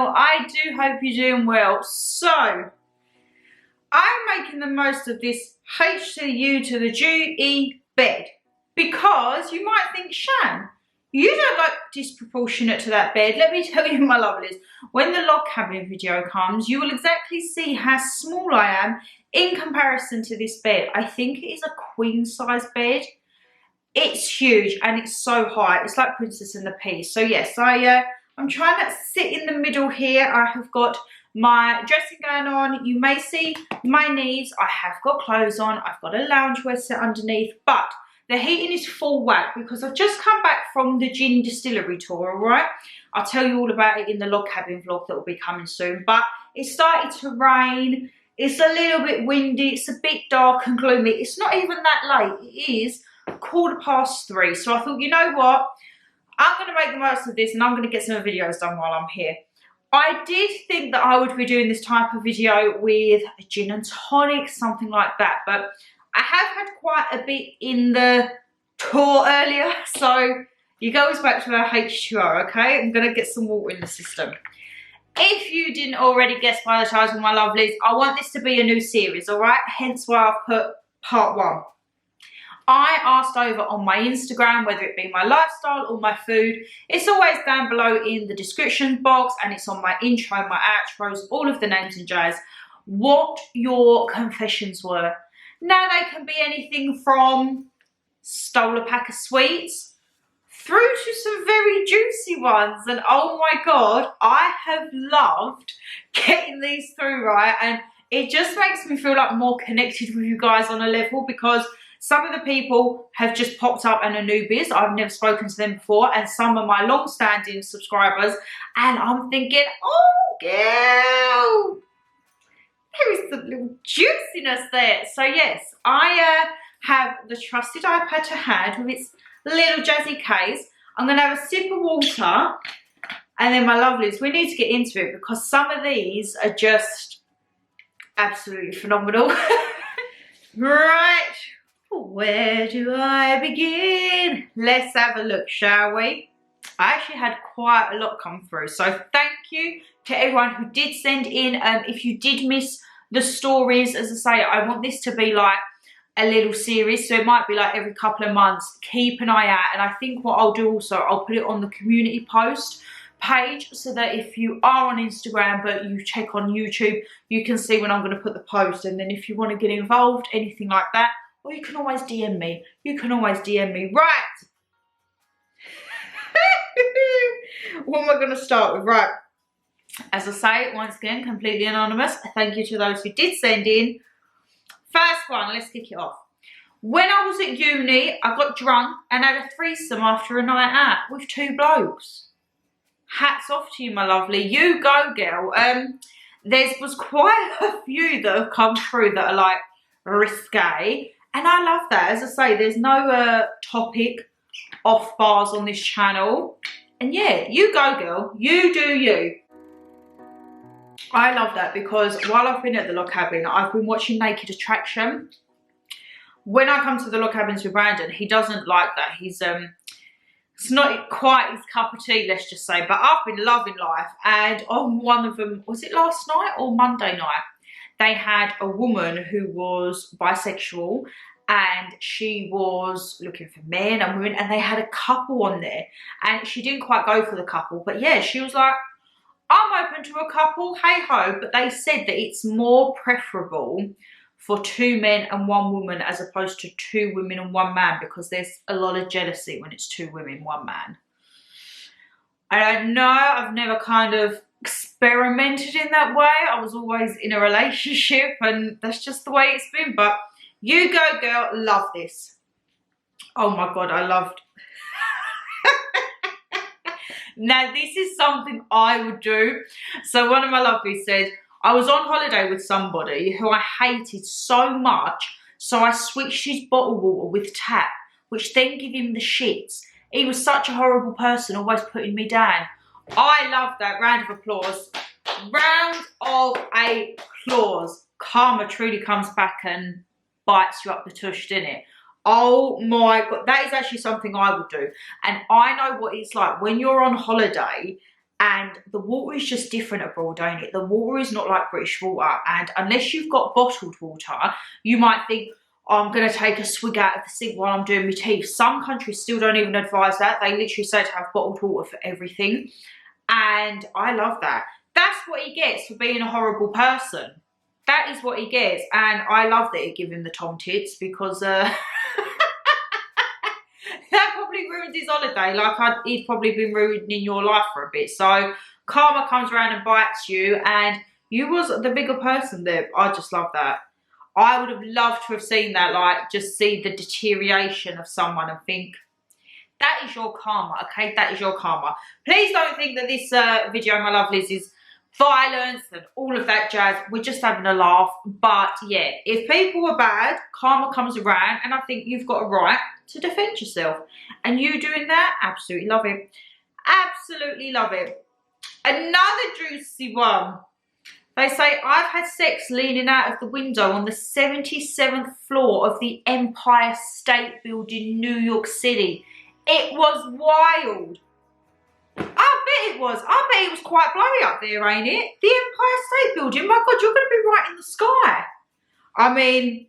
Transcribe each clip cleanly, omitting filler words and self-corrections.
channel. I do hope you're doing well. So, I'm making the most of this H to the U to the G-E bed because you might think, Shan, you don't look disproportionate to that bed. Let me tell you, my lovelies, when the log cabin video comes, you will exactly see how small I am in comparison to this bed. I think it is a queen size bed. It's huge and it's so high. It's like Princess and the Pea. So yes, I'm trying to sit in the middle here. I have got my dressing going on. You may see my knees. I have got clothes on. I've got a loungewear set underneath, but the heating is full whack because I've just come back from the gin distillery tour, all right? I'll tell you all about it in the log cabin vlog that will be coming soon, but it started to rain. It's a little bit windy. It's a bit dark and gloomy. It's not even that late. It is 3:15. So I thought, you know what? I'm going to make the most of this and I'm going to get some videos done while I'm here. I did think that I would be doing this type of video with a gin and tonic, something like that, but I have had quite a bit in the tour earlier, so you goes back to our H2O, okay? I'm going to get some water in the system. If you didn't already guess by the title, my lovelies, I want this to be a new series, all right? Hence why I've put part 1. I asked over on my Instagram, whether it be my lifestyle or my food. It's always down below in the description box and it's on my intro, my outros, all of the names and jazz, what your confessions were. Now they can be anything from stole a pack of sweets through to some very juicy ones. And oh my God, I have loved getting these through, right? And it just makes me feel like more connected with you guys on a level because some of the people have just popped up and are newbies. I've never spoken to them before. And some are my long-standing subscribers. And I'm thinking, oh, girl, there is some little juiciness there. So, yes, I have the trusted iPad to hand with its little jazzy case. I'm going to have a sip of water. And then, my lovelies, we need to get into it because some of these are just absolutely phenomenal. Right. Where do I begin? Let's have a look, shall we? I actually had quite a lot come through, so thank you to everyone who did send in. If you did miss the stories, as I say, I want this to be like a little series, so it might be like every couple of months. Keep an eye out, and I think what I'll do also, I'll put it on the community post page so that if you are on Instagram but you check on YouTube, you can see when I'm going to put the post, and then if you want to get involved, anything like that, or you can always DM me. You can always DM me. Right. What am I going to start with? Right. As I say, once again, completely anonymous. Thank you to those who did send in. First one, let's kick it off. When I was at uni, I got drunk and had a threesome after a night out with 2 blokes. Hats off to you, my lovely. You go, girl. There was quite a few that have come through that are like risque. And I love that. As I say, there's no topic off bars on this channel. And yeah, you go, girl. You do you. I love that because while I've been at the log cabin, I've been watching Naked Attraction. When I come to the log cabins with Brandon, he doesn't like that. He's it's not quite his cup of tea, let's just say. But I've been loving life. And on one of them, was it last night or Monday night? They had a woman who was bisexual and she was looking for men and women, and they had a couple on there, and she didn't quite go for the couple, but yeah, she was like, I'm open to a couple, hey ho, but they said that it's more preferable for 2 men and 1 woman as opposed to 2 women and 1 man because there's a lot of jealousy when it's 2 women, 1 man. I don't know, I've never kind of experimented in that way. I was always in a relationship and that's just the way it's been. But you go, girl. Love this. Oh my God, I loved. Now this is something I would do. So one of my lovelies said, I was on holiday with somebody who I hated so much, so I switched his bottled water with tap, which then gave him the shits. He was such a horrible person, always putting me down. I love that. Round of applause. Round of applause. Karma truly comes back and bites you up the tush, didn't it? Oh my God. That is actually something I would do. And I know what it's like when you're on holiday And the water is just different abroad, ain't it? The water is not like British water. And unless you've got bottled water, you might think, oh, I'm going to take a swig out of the sink while I'm doing my teeth. Some countries still don't even advise that. They literally say to have bottled water for everything. And I love that. That's what he gets for being a horrible person. That is what he gets. And I love that he give him the tom tits, because that probably ruined his holiday. Like, he'd probably been ruining your life for a bit. So karma comes around and bites you, and you was the bigger person there. I just love that. I would have loved to have seen that, like, just see the deterioration of someone and think, that is your karma, okay? That is your karma. Please don't think that this video, my lovelies, is violence and all of that jazz. We're just having a laugh. But yeah, if people are bad, karma comes around, and I think you've got a right to defend yourself. And you doing that, absolutely love it. Absolutely love it. Another juicy one. They say, I've had sex leaning out of the window on the 77th floor of the Empire State Building, New York City. It was wild. I bet it was. I bet it was quite blowy up there, ain't it? The Empire State Building. My God, you're going to be right in the sky. I mean,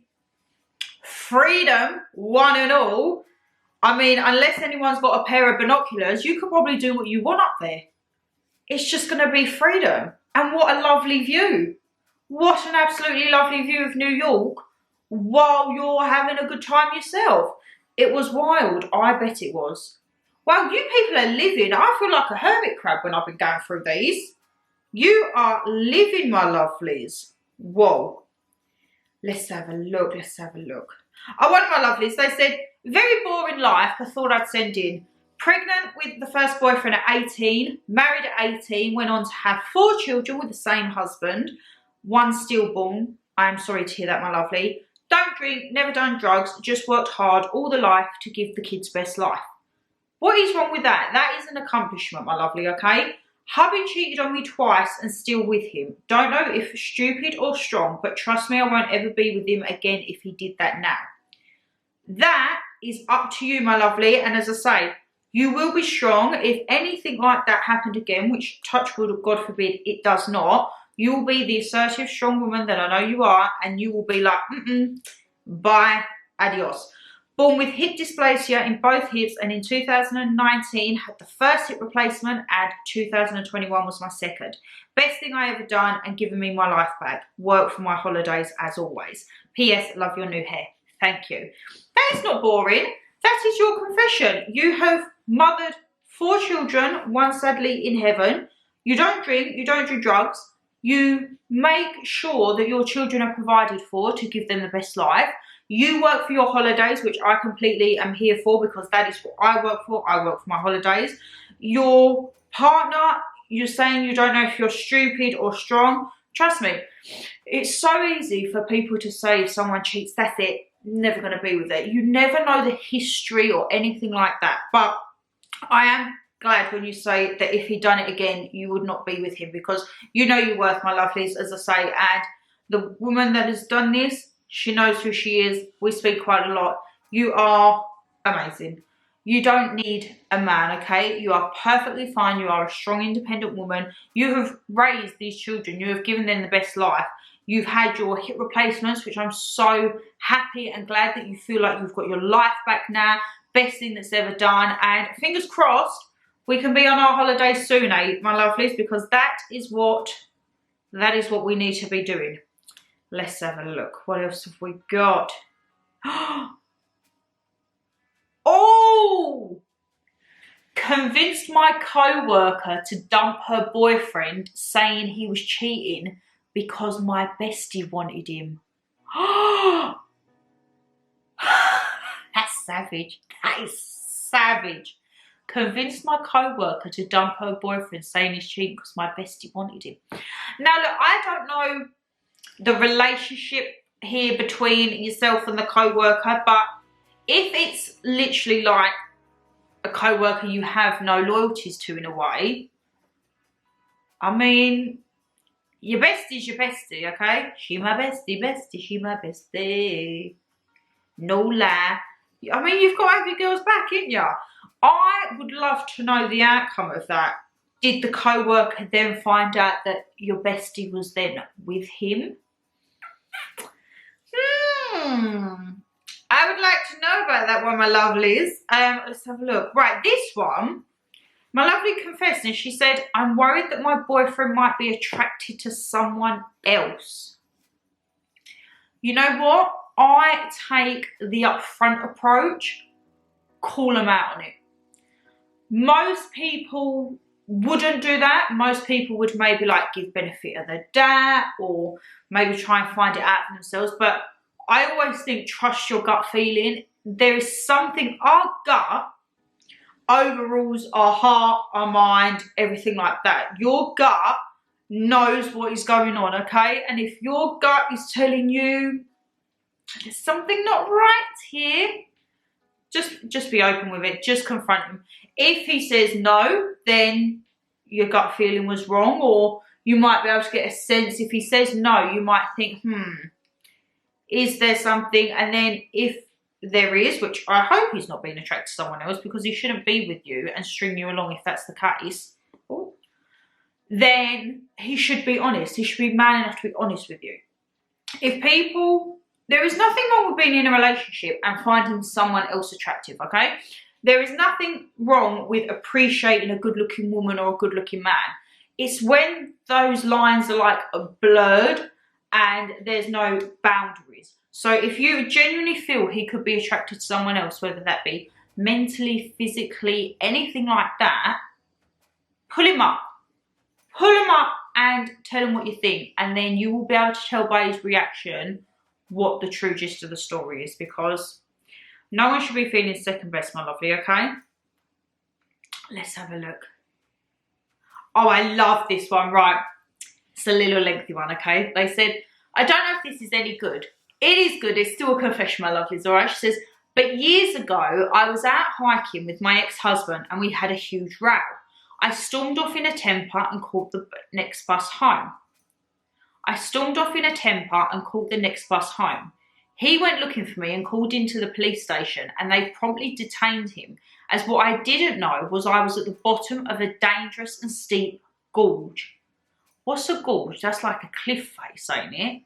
freedom, one and all. I mean, unless anyone's got a pair of binoculars, you could probably do what you want up there. It's just going to be freedom. And what a lovely view. What an absolutely lovely view of New York while you're having a good time yourself. It was wild. I bet it was. Well, you people are living. I feel like a hermit crab when I've been going through these. You are living, my lovelies. Whoa. Let's have a look. Let's have a look. Oh, one of my lovelies, they said, very boring life. I thought I'd send in. Pregnant with the first boyfriend at 18, married at 18, went on to have 4 children with the same husband, 1 stillborn. I'm sorry to hear that, my lovely. Don't drink, never done drugs, just worked hard all the life to give the kids best life. What is wrong with that? That is an accomplishment, my lovely, okay? Hubby cheated on me twice and still with him. Don't know if stupid or strong, but trust me, I won't ever be with him again if he did that now. That is up to you, my lovely, and as I say, you will be strong. If anything like that happened again, which touch wood, God forbid, it does not, you will be the assertive, strong woman that I know you are, and you will be like, bye, adios. Born with hip dysplasia in both hips, and in 2019 had the first hip replacement, and 2021 was my second. Best thing I ever done, and given me my life back. Work for my holidays as always. P.S. Love your new hair. Thank you. That is not boring. That is your confession. You have mothered 4 children, 1 sadly in heaven. You don't drink, you don't do drugs. You make sure that your children are provided for to give them the best life. You work for your holidays, which I completely am here for, because that is what I work for. I work for my holidays. Your partner, you're saying you don't know if you're stupid or strong. Trust me, it's so easy for people to say if someone cheats, that's it. Never going to be with it. You never know the history or anything like that. But I am glad when you say that if he'd done it again, you would not be with him, because you know your worth, my lovelies, as I say. And the woman that has done this, she knows who she is. We speak quite a lot. You are amazing. You don't need a man, okay? You are perfectly fine. You are a strong, independent woman. You have raised these children. You have given them the best life. You've had your hip replacements, which I'm so happy and glad that you feel like you've got your life back now. Best thing that's ever done. And fingers crossed, we can be on our holidays soon, eh, my lovelies, because that is what we need to be doing. Let's have a look. What else have we got? Oh! Convinced my co-worker to dump her boyfriend, saying he was cheating because my bestie wanted him. That's savage. That is savage. Convinced my co-worker to dump her boyfriend, saying he's cheating because my bestie wanted him. Now, look, I don't know the relationship here between yourself and the co-worker, but if it's literally like a co-worker you have no loyalties to in a way, I mean, your bestie's your bestie, okay? She my bestie, she my bestie. No lie. I mean, you've got to have your girls back, ain't ya? I would love to know the outcome of that. Did the co-worker then find out that your bestie was then with him? I would like to know about that one, my lovelies. Let's have a look. Right, this one, my lovely confessed, and she said, I'm worried that my boyfriend might be attracted to someone else. You know what? I take the upfront approach. Call them out on it. Most people wouldn't do that. Most people would maybe like give benefit of the doubt or maybe try and find it out for themselves. But I always think trust your gut feeling. There is something, our gut overrules our heart, our mind, everything like that. Your gut knows what is going on, okay? And if your gut is telling you there's something not right here, just be open with it. Just confront him. If he says no, then your gut feeling was wrong, or you might be able to get a sense. If he says no, you might think, is there something? And then if there is, which I hope he's not being attracted to someone else, because he shouldn't be with you and string you along if that's the case, then he should be honest. He should be man enough to be honest with you. There is nothing wrong with being in a relationship and finding someone else attractive, okay? There is nothing wrong with appreciating a good-looking woman or a good-looking man. It's when those lines are like blurred and there's no boundaries. So if you genuinely feel he could be attracted to someone else, whether that be mentally, physically, anything like that, pull him up. Pull him up and tell him what you think. And then you will be able to tell by his reaction what the true gist of the story is, because no one should be feeling second best, my lovely, okay? Let's have a look. Oh, I love this one, right? It's a little lengthy one, okay? They said, I don't know if this is any good. It is good. It's still a confession, my lovelies, all right? She says, but years ago, I was out hiking with my ex-husband and we had a huge row. I stormed off in a temper and caught the next bus home. He went looking for me and called into the police station, and they promptly detained him, as what I didn't know was I was at the bottom of a dangerous and steep gorge. What's a gorge? That's like a cliff face, ain't it?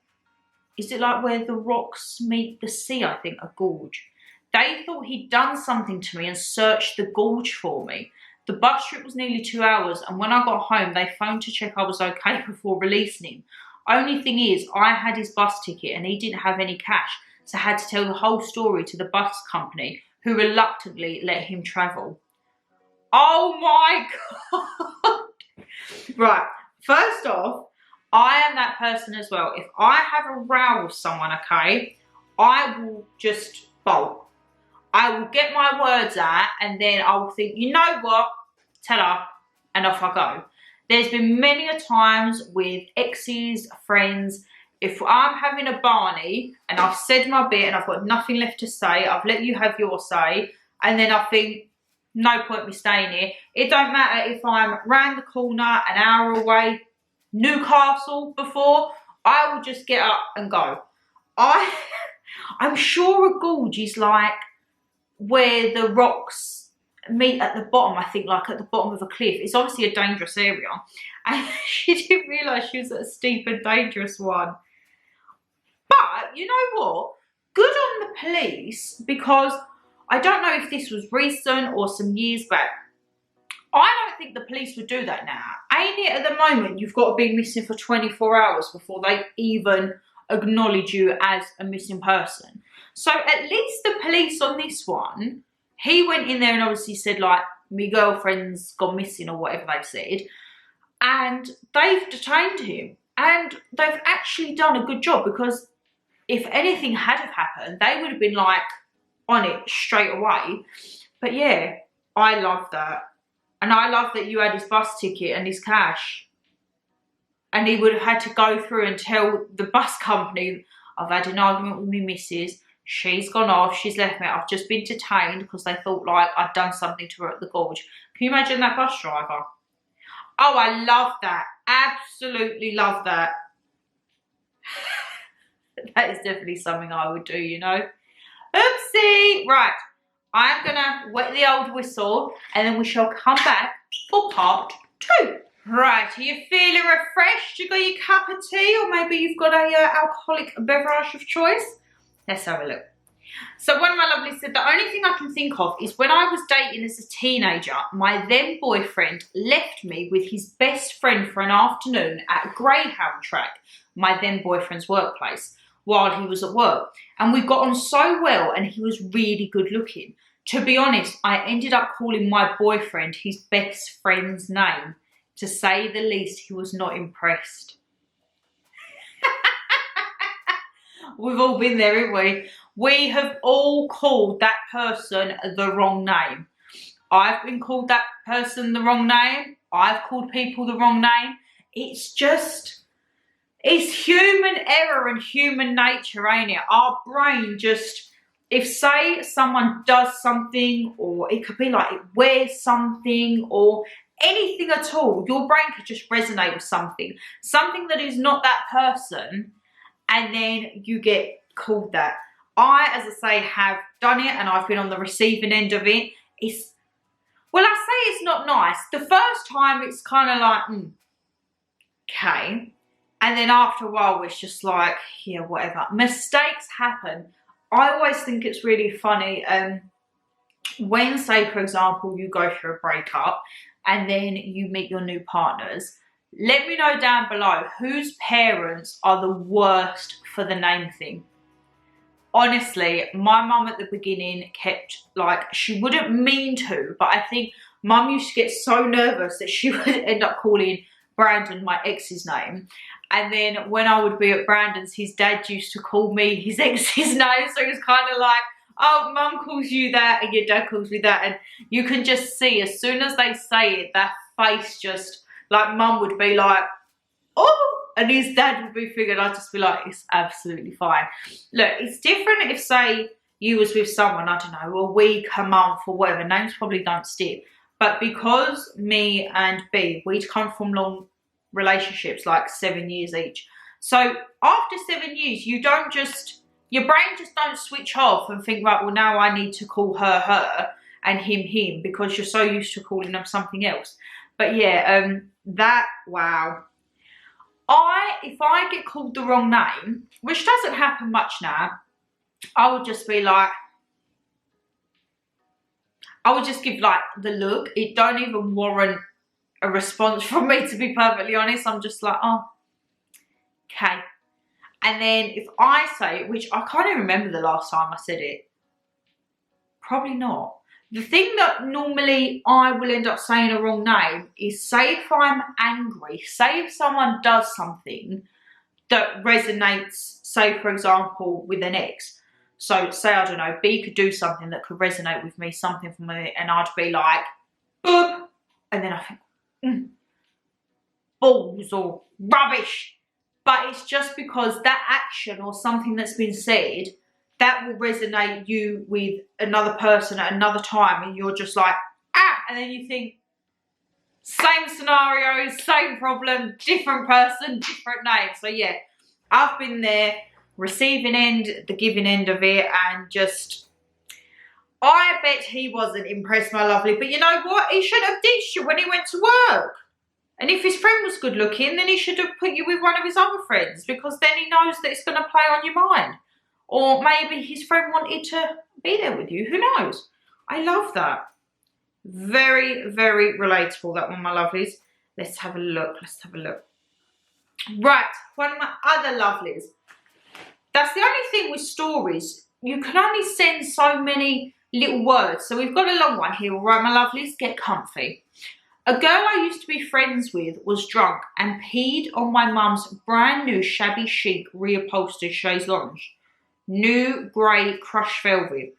Is it like where the rocks meet the sea, I think, a gorge? They thought he'd done something to me and searched the gorge for me. The bus trip was nearly 2 hours, and when I got home, they phoned to check I was okay before releasing him. Only thing is, I had his bus ticket and he didn't have any cash, so I had to tell the whole story to the bus company, who reluctantly let him travel. Oh my God. Right, first off, I am that person as well. If I have a row with someone, okay, I will just bolt. I will get my words out and then I will think, you know what, tell her, and off I go. There's been many a times with exes, friends, if I'm having a Barney and I've said my bit and I've got nothing left to say, I've let you have your say, and then I think, no point me staying here. It don't matter if I'm round the corner, an hour away, Newcastle before, I will just get up and go. I'm sure a gorge is like where the rocks meet at the bottom, I think, like at the bottom of a cliff. It's obviously a dangerous area. And she didn't realise she was at a steep and dangerous one. But, you know what? Good on the police, because I don't know if this was recent or some years back. I don't think the police would do that now. Ain't it, at the moment, you've got to be missing for 24 hours before they even acknowledge you as a missing person. So at least the police on this one, he went in there and obviously said, like, my girlfriend's gone missing or whatever they've said. And they've detained him. And they've actually done a good job, because if anything had have happened, they would have been, like, on it straight away. But yeah, I love that. And I love that you had his bus ticket and his cash. And he would have had to go through and tell the bus company, I've had an argument with my missus. She's gone off. She's left me. I've just been detained because they thought like I'd done something to her at the gorge. Can you imagine that bus driver? Oh, I love that. Absolutely love that. That is definitely something I would do, you know. Oopsie. Right. I'm going to wet the old whistle and then we shall come back for part 2. Right, are you feeling refreshed? You got your cup of tea, or maybe you've got a alcoholic beverage of choice? Let's have a look. So one of my lovelies said, the only thing I can think of is when I was dating as a teenager, my then boyfriend left me with his best friend for an afternoon at a greyhound track, my then boyfriend's workplace, while he was at work. And we got on so well, and he was really good looking. To be honest, I ended up calling my boyfriend his best friend's name. To say the least, he was not impressed. We've all been there, haven't we? We have all called that person the wrong name. I've been called that person the wrong name. I've called people the wrong name. It's just, it's human error and human nature, ain't it? Our brain just, if say someone does something, or it could be like it wears something, or anything at all, your brain could just resonate with something that is not that person, and then you get called that. I, as I say, have done it, and I've been on the receiving end of it. It's, well, I say it's not nice. The first time it's kind of like, okay. And then after a while, it's just like, yeah, whatever. Mistakes happen. I always think it's really funny when, say, for example, you go through a breakup and then you meet your new partners. Let me know down below whose parents are the worst for the name thing. Honestly, my mum at the beginning kept, like, she wouldn't mean to, but I think mum used to get so nervous that she would end up calling Brandon my ex's name. And then when I would be at Brandon's, his dad used to call me his ex's name. So it was kind of like, oh, mum calls you that and your dad calls me that. And you can just see as soon as they say it, that face just, like, mum would be like, oh, and his dad would be figured, I'd just be like, it's absolutely fine. Look, it's different if, say, you was with someone, I don't know, a week, a month, or whatever. Names probably don't stick. But because me and B, we'd come from long relationships, like 7 years each. So after 7 years, you don't just, your brain just don't switch off and think, right, well, now I need to call her, her, and him, because you're so used to calling them something else. But yeah, that, wow. If I get called the wrong name, which doesn't happen much now, I would just be like, I would just give like the look. It don't even warrant a response from me, to be perfectly honest. I'm just like, oh, okay. And then if I say it, which I can't even remember the last time I said it, probably not. The thing that normally I will end up saying a wrong name is, say if I'm angry, say if someone does something that resonates, say for example, with an ex. So say, I don't know, B could do something that could resonate with me, something from me, and I'd be like, boop, and then I think, balls or rubbish. But it's just because that action or something that's been said, that will resonate you with another person at another time, and you're just like, ah, and then you think, same scenario, same problem, different person, different name. So yeah, I've been there, receiving end, the giving end of it, and just, I bet he wasn't impressed, my lovely. But you know what? He should have ditched you when he went to work. And if his friend was good looking, then he should have put you with one of his other friends, because then he knows that it's going to play on your mind. Or maybe his friend wanted to be there with you. Who knows? I love that. Very, very relatable, that one, my lovelies. Let's have a look. Let's have a look. Right, one of my other lovelies. That's the only thing with stories. You can only send so many little words. So we've got a long one here. All right, my lovelies, get comfy. A girl I used to be friends with was drunk and peed on my mum's brand new shabby chic reupholstered chaise lounge. New grey crushed velvet.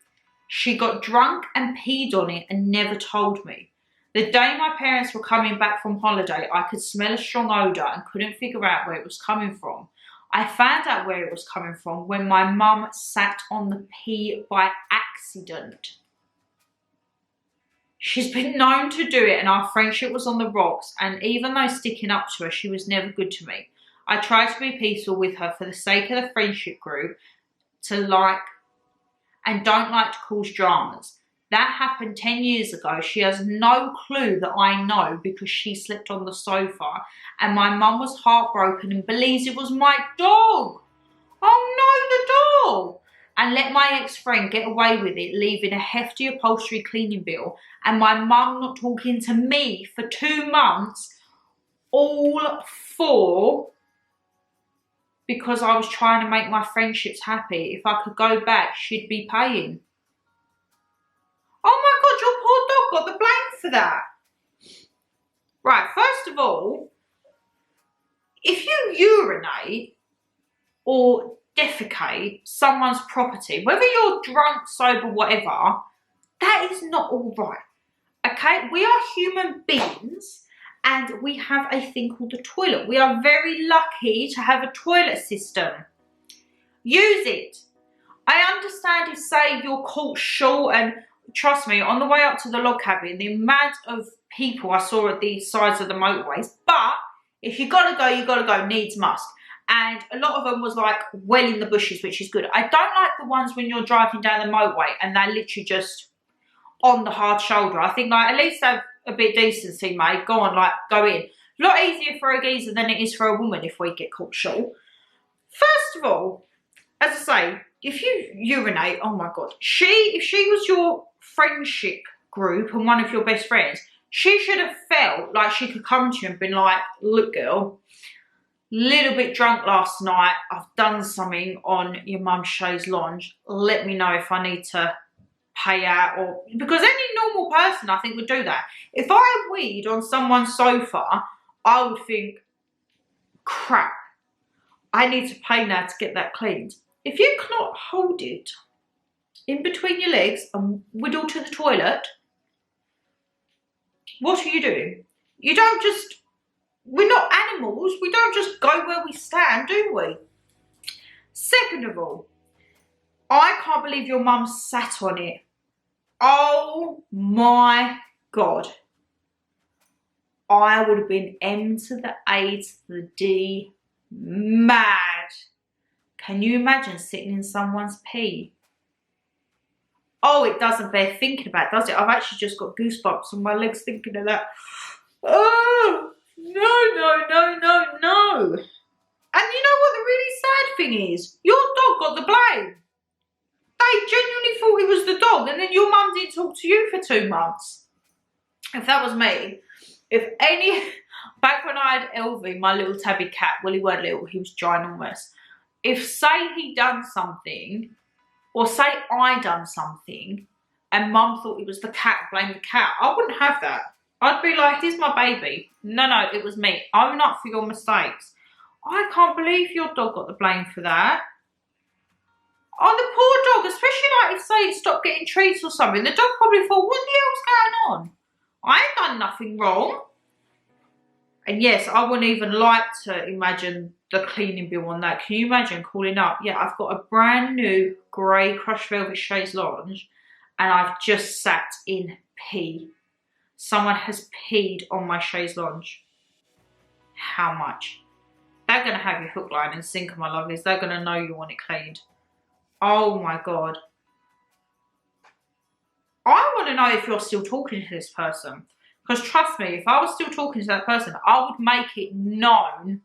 She got drunk and peed on it and never told me. The day my parents were coming back from holiday, I could smell a strong odour and couldn't figure out where it was coming from. I found out where it was coming from when my mum sat on the pee by accident. She's been known to do it, and our friendship was on the rocks, and even though sticking up to her, she was never good to me. I tried to be peaceful with her for the sake of the friendship group, to like and don't like to cause dramas. That happened 10 years ago. She has no clue that I know because she slept on the sofa and my mum was heartbroken and believes it was my dog. Oh no, the dog. And let my ex-friend get away with it, leaving a hefty upholstery cleaning bill and my mum not talking to me for 2 months, all for because I was trying to make my friendships happy. If I could go back, she'd be paying. Oh my God, your poor dog got the blame for that. Right, first of all, if you urinate or defecate someone's property, whether you're drunk, sober, whatever, that is not all right. Okay, we are human beings and we have a thing called the toilet. We are very lucky to have a toilet system. Use it. I understand if, say, you're caught short, and trust me, on the way up to the log cabin, the amount of people I saw at the sides of the motorways, but if you gotta go, you gotta go, needs must. And a lot of them was like well in the bushes, which is good. I don't like the ones when you're driving down the motorway and they're literally just on the hard shoulder. I think like at least have a bit of decency, mate. Go on, like go in. A lot easier for a geezer than it is for a woman if we get caught short. First of all, as I say, if you urinate, oh my God, if she was your friendship group and one of your best friends, she should have felt like she could come to you and been like, look girl, little bit drunk last night, I've done something on your mum's chaise lounge, let me know if I need to pay out, or because any normal person I think would do that. If I weed on someone's sofa, I would think, crap, I need to pay now to get that cleaned. If you cannot hold it in between your legs and whittle to the toilet, what are you doing? You don't just, we're not animals, we don't just go where we stand, do we? Second of all, I can't believe your mum sat on it. Oh my God. I would have been M to the A to the D, mad. Can you imagine sitting in someone's pee? Oh, it doesn't bear thinking about, does it? I've actually just got goosebumps on my legs thinking of that. Oh, no. And you know what the really sad thing is? Your dog got the blame. They genuinely thought it was the dog, and then your mum didn't talk to you for 2 months. If that was me, back when I had Elvie, my little tabby cat, well, he weren't little, he was ginormous. If, say, he'd done something, or say I done something, and mum thought it was the cat, blame the cat, I wouldn't have that. I'd be like, here's my baby. No, it was me. Own up for your mistakes. I can't believe your dog got the blame for that. Oh, the poor dog, especially like if, say, it stopped getting treats or something, the dog probably thought, what the hell's going on? I ain't done nothing wrong. And yes, I wouldn't even like to imagine the cleaning bill on that. Can you imagine calling up? Yeah, I've got a brand new grey crushed velvet chaise lounge and I've just sat in pee. Someone has peed on my chaise lounge. How much? They're going to have your hook, line and sinker, my lovelies. They're going to know you want it cleaned. Oh my God. I want to know if you're still talking to this person. Because trust me, if I was still talking to that person, I would make it known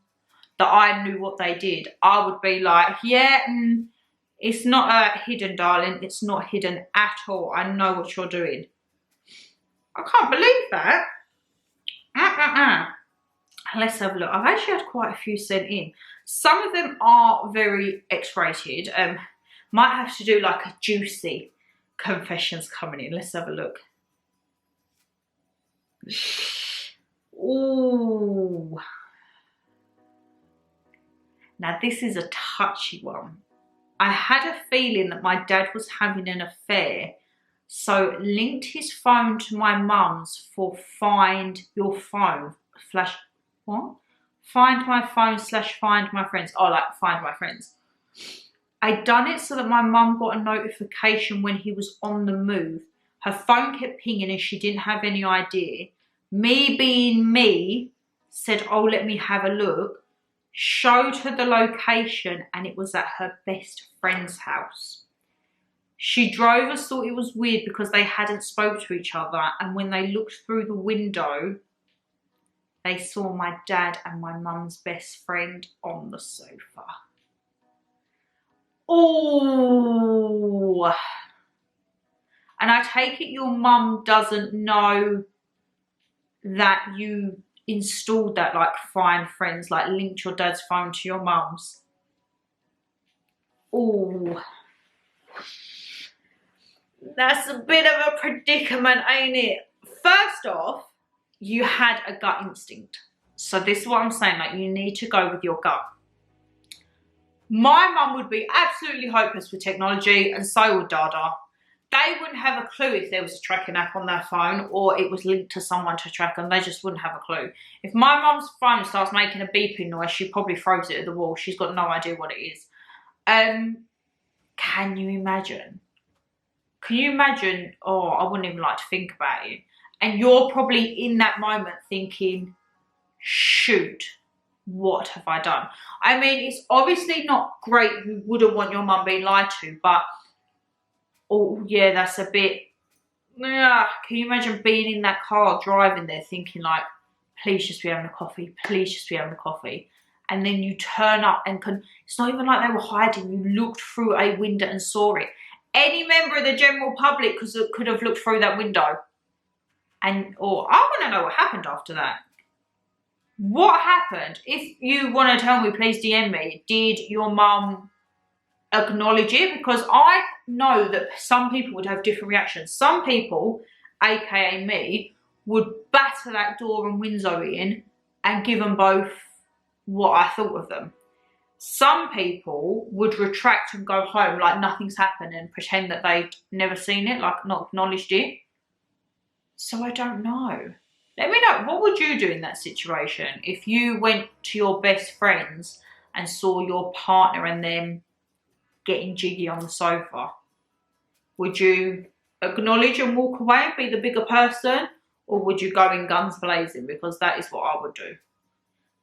that I knew what they did. I would be like, yeah, it's not hidden, darling. It's not hidden at all. I know what you're doing. I can't believe that. Let's have a look. I've actually had quite a few sent in. Some of them are very X-rated. Might have to do like a juicy confessions coming in. Let's have a look. Ooh. Now this is a touchy one. I had a feeling that my dad was having an affair, so linked his phone to my mum's for find your phone flash what? Find my phone / find my friends. Oh, like find my friends. I done it so that my mum got a notification when he was on the move. Her phone kept pinging and she didn't have any idea. Me being me, said, oh, let me have a look. Showed her the location and it was at her best friend's house. She drove us, thought it was weird because they hadn't spoke to each other, and when they looked through the window, they saw my dad and my mum's best friend on the sofa. Oh. And I take it your mum doesn't know that you installed that, like, Find Friends, like linked your dad's phone to your mum's. Oh. That's a bit of a predicament, ain't it? First off, you had a gut instinct. So this is what I'm saying, like, you need to go with your gut. My mum would be absolutely hopeless with technology, and so would Dada. They wouldn't have a clue if there was a tracking app on their phone or it was linked to someone to track them. They just wouldn't have a clue. If my mum's phone starts making a beeping noise, she probably throws it at the wall. She's got no idea what it is. Can you imagine? Can you imagine? Oh, I wouldn't even like to think about it. And you're probably in that moment thinking, shoot, what have I done? I mean, it's obviously not great. You wouldn't want your mum being lied to, but oh yeah, that's a bit, yeah. Can you imagine being in that car driving there thinking like, please just be having a coffee, please just be having a coffee. And then you turn up and it's not even like they were hiding. You looked through a window and saw it. Any member of the general public could have looked through that window. And, or I want to know what happened after that. What happened? If you want to tell me, please DM me. Did your mum acknowledge it? Because I know that some people would have different reactions. Some people, aka me, would batter that door and window in and give them both what I thought of them. Some people would retract and go home like nothing's happened and pretend that they'd never seen it, like not acknowledged it. So I don't know. Let me know, what would you do in that situation if you went to your best friends and saw your partner and them getting jiggy on the sofa? Would you acknowledge and walk away and be the bigger person, or would you go in guns blazing? Because that is what I would do.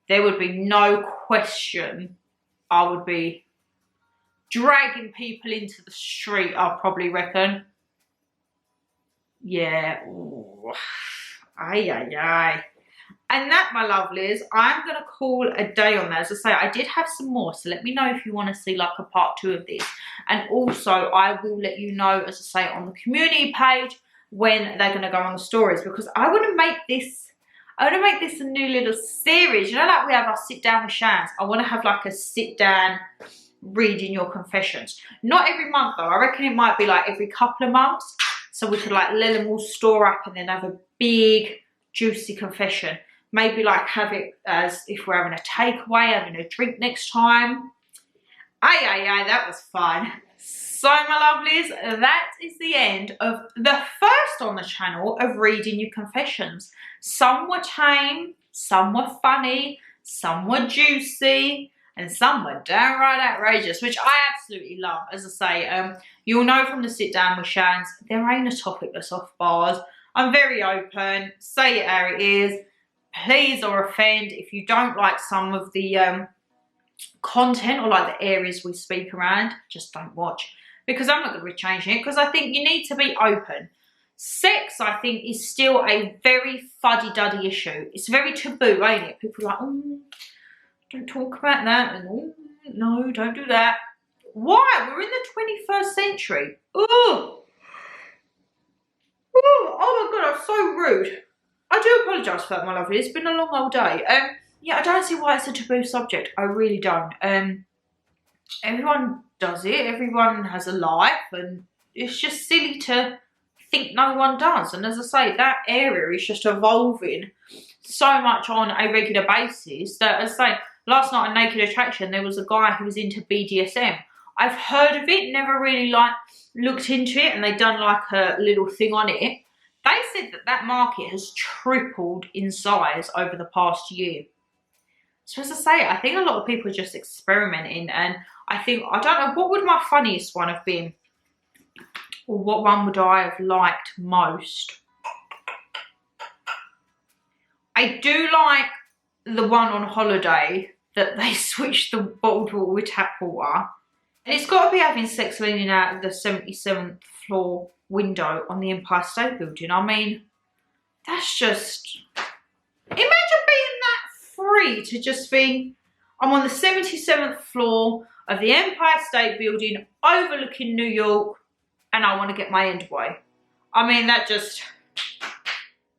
There would be no question. I would be dragging people into the street, I probably reckon. Yeah. Ooh. Ay, ay, ay. And that, my lovelies, I'm going to call a day on that. As I say, I did have some more, so let me know if you want to see like a part 2 of this. And also, I will let you know, as I say, on the community page when they're going to go on the stories, because I want to make this a new little series. You know, like we have our sit down with Shans. I want to have like a sit down reading your confessions. Not every month though. I reckon it might be like every couple of months. So we could like let them all store up and then have a big juicy confession. Maybe like have it as if we're having a takeaway, having a drink next time. Aye, aye, aye, that was fun. So my lovelies, that is the end of the first on the channel of reading your confessions. Some were tame, some were funny, some were juicy, and some were downright outrageous, which I absolutely love. As I say, you'll know from the sit down with Shans, there ain't a topic that's off bars. I'm very open, say it how it is, please or offend. If you don't like some of the content or like the areas we speak around, just don't watch, because I'm not going to be changing it, because I think you need to be open. Sex, I think, is still a very fuddy-duddy issue. It's very taboo, ain't it? People are like, oh, don't talk about that, and oh, no, don't do that. Why? We're in the 21st century. Oh, oh my God, I'm so rude. I do apologise for that, my lovely. It's been a long old day. Yeah, I don't see why it's a taboo subject. I really don't. Everyone does it. Everyone has a life, and it's just silly to think no one does. And as I say, that area is just evolving so much on a regular basis that, as I say, last night on Naked Attraction, there was a guy who was into BDSM. I've heard of it, never really like looked into it, and they've done like a little thing on it. They said that that market has tripled in size over the past year. So as I say, I think a lot of people are just experimenting, and I think, I don't know, what would my funniest one have been? Or what one would I have liked most? I do like the one on holiday that they switched the bottled water with tap water. And it's got to be having sex leaning out of the 77th floor window on the Empire State Building. I mean, that's just... Imagine being that free to just be, I'm on the 77th floor of the Empire State Building overlooking New York and I want to get my end boy. I mean, that just...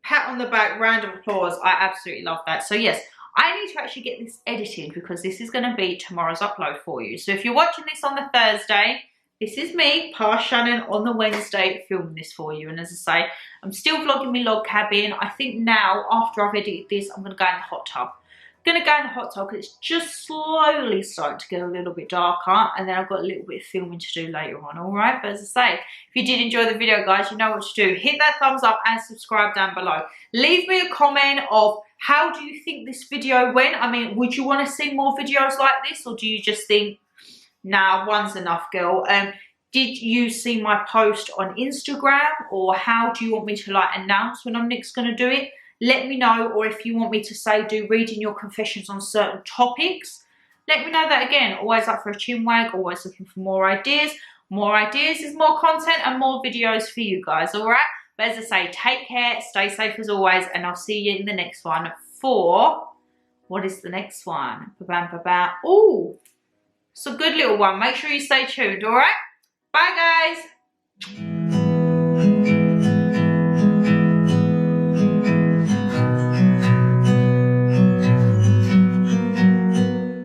Pat on the back, round of applause. I absolutely love that. So yes, I need to actually get this edited because this is going to be tomorrow's upload for you. So if you're watching this on the Thursday, this is me, Pa Shannon, on the Wednesday filming this for you. And as I say, I'm still vlogging my log cabin. I think now, after I've edited this, I'm going to go in the hot tub. I'm going to go in the hot tub because it's just slowly starting to get a little bit darker. And then I've got a little bit of filming to do later on, alright? But as I say, if you did enjoy the video, guys, you know what to do. Hit that thumbs up and subscribe down below. Leave me a comment of how do you think this video went? I mean, would you want to see more videos like this? Or do you just think, nah, one's enough, girl? Did you see my post on Instagram? Or how do you want me to like announce when I'm next going to do it? Let me know. Or if you want me to say, do reading your confessions on certain topics, let me know that again. Always up for a chin wag, always looking for more ideas. More ideas is more content and more videos for you guys, all right? But as I say, take care, stay safe as always, and I'll see you in the next one for, what is the next one? Ba-bam-ba-bam. Ooh, it's a good little one. Make sure you stay tuned, all right? Bye, guys.